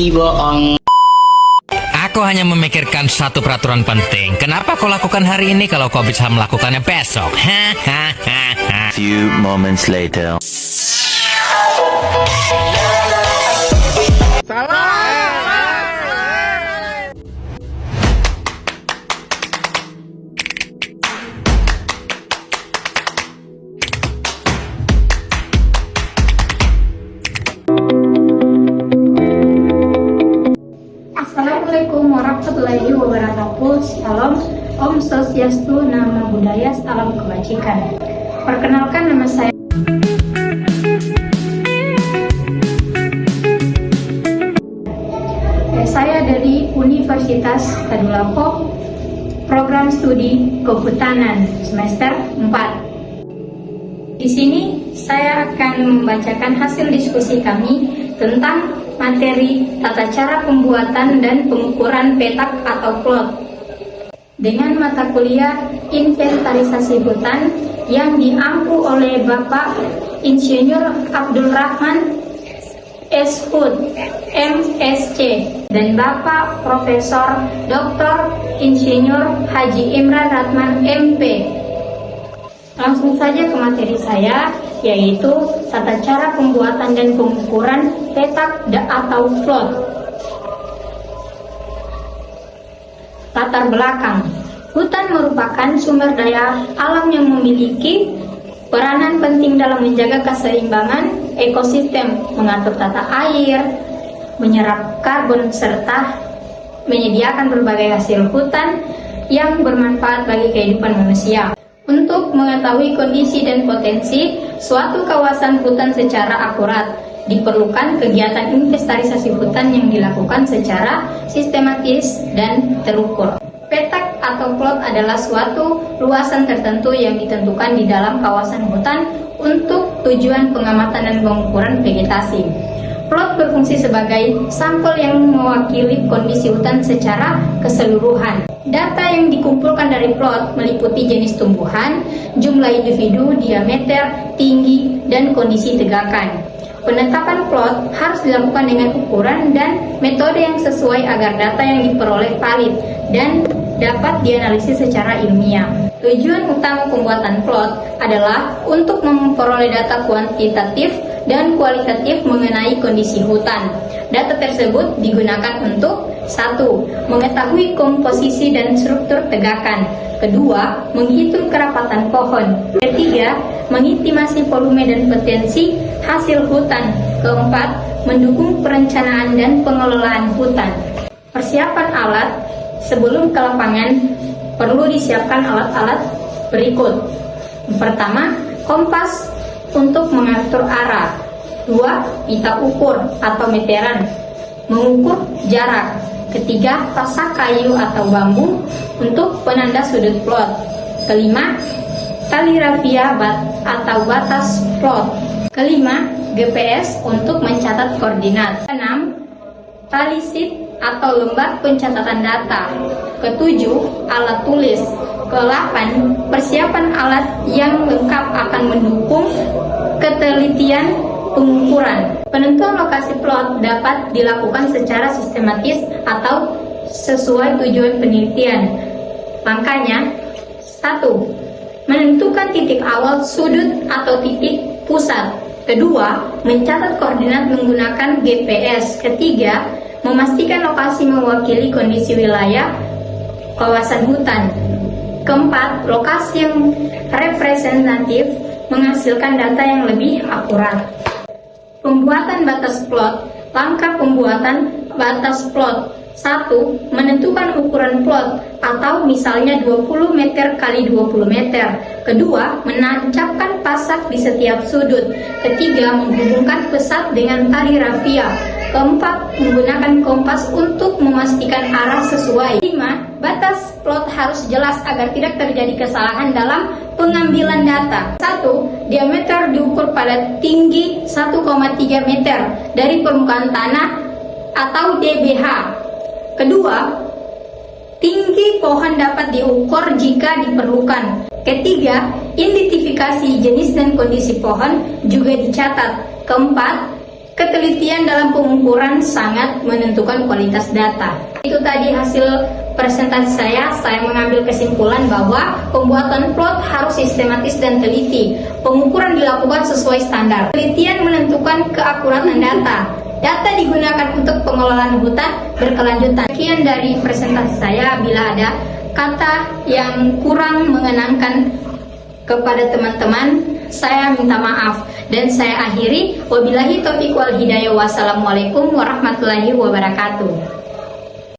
bohong. Aku hanya memikirkan satu peraturan penting. Kenapa kau lakukan hari ini kalau kau bisa melakukannya besok? Few moments later. Assalamualaikum warahmatullahi wabarakatuh. Shalom, Om Swastiastu, Namo Buddhaya, Salam Kebajikan. Perkenalkan, nama saya dari Universitas Tadulako, Program Studi Kehutanan semester 4. Di sini saya akan membacakan hasil diskusi kami tentang materi tata cara pembuatan dan pengukuran petak atau plot dengan mata kuliah inventarisasi hutan yang diampu oleh Bapak Insinyur Abdul Rahman S. Hud, MSc, dan Bapak Profesor Dr. Insinyur Haji Imran Ratman, MP. Langsung saja ke materi saya, yaitu tata cara pembuatan dan pengukuran petak atau plot. Latar belakang. Hutan merupakan sumber daya alam yang memiliki peranan penting dalam menjaga keseimbangan ekosistem, mengatur tata air, menyerap karbon, serta menyediakan berbagai hasil hutan yang bermanfaat bagi kehidupan manusia. Untuk mengetahui kondisi dan potensi suatu kawasan hutan secara akurat, diperlukan kegiatan inventarisasi hutan yang dilakukan secara sistematis dan terukur. Petak atau plot adalah suatu luasan tertentu yang ditentukan di dalam kawasan hutan untuk tujuan pengamatan dan pengukuran vegetasi. Plot berfungsi sebagai sampel yang mewakili kondisi hutan secara keseluruhan. Data yang dikumpulkan dari plot meliputi jenis tumbuhan, jumlah individu, diameter, tinggi, dan kondisi tegakan. Penetapan plot harus dilakukan dengan ukuran dan metode yang sesuai agar data yang diperoleh valid dan dapat dianalisis secara ilmiah. Tujuan utama pembuatan plot adalah untuk memperoleh data kuantitatif dan kualitatif mengenai kondisi hutan. Data tersebut digunakan untuk 1. Mengetahui komposisi dan struktur tegakan. 2. Menghitung kerapatan pohon. 3. Mengestimasi volume dan potensi hasil hutan. 4. Mendukung perencanaan dan pengelolaan hutan. Persiapan alat. Sebelum ke lapangan, perlu disiapkan alat-alat berikut. Pertama, kompas untuk mengatur arah. 2. Pita ukur atau meteran, mengukur jarak. 3. Pasak kayu atau bambu untuk penanda sudut plot. 5. Tali rafia atau batas plot. 5. GPS untuk mencatat koordinat. 6. Tali sheet atau lembar pencatatan data. 7. Alat tulis. 8. Persiapan alat yang lengkap akan mendukung ketelitian pengukuran. Penentuan lokasi plot dapat dilakukan secara sistematis atau sesuai tujuan penelitian. Langkahnya: 1. Menentukan titik awal sudut atau titik pusat. 2. Mencatat koordinat menggunakan GPS. 3. Memastikan lokasi mewakili kondisi wilayah kawasan hutan. 4. Lokasi yang representatif menghasilkan data yang lebih akurat. Pembuatan batas plot. Langkah pembuatan batas plot. 1. Menentukan ukuran plot atau misalnya 20 meter kali 20 meter. 2. Menancapkan pasak di setiap sudut. 3. Menghubungkan pesat dengan tali rafia. 4. Menggunakan kompas untuk memastikan arah sesuai. 5. Batas plot harus jelas agar tidak terjadi kesalahan dalam pengambilan data. 1. Diameter diukur pada tinggi 1,3 meter dari permukaan tanah atau DBH. 2. Tinggi pohon dapat diukur jika diperlukan. 3. Identifikasi jenis dan kondisi pohon juga dicatat. 4. Ketelitian ketelitian dalam pengukuran sangat menentukan kualitas data. Itu tadi hasil presentasi saya mengambil kesimpulan bahwa pembuatan plot harus sistematis dan teliti. Pengukuran dilakukan sesuai standar. Penelitian menentukan keakuratan data. Data digunakan untuk pengelolaan hutan berkelanjutan. Sekian dari presentasi saya. Bila ada kata yang kurang mengenangkan kepada teman-teman, saya minta maaf. Dan saya akhiri, wabillahi taufiq wal hidayah, wassalamualaikum warahmatullahi wabarakatuh.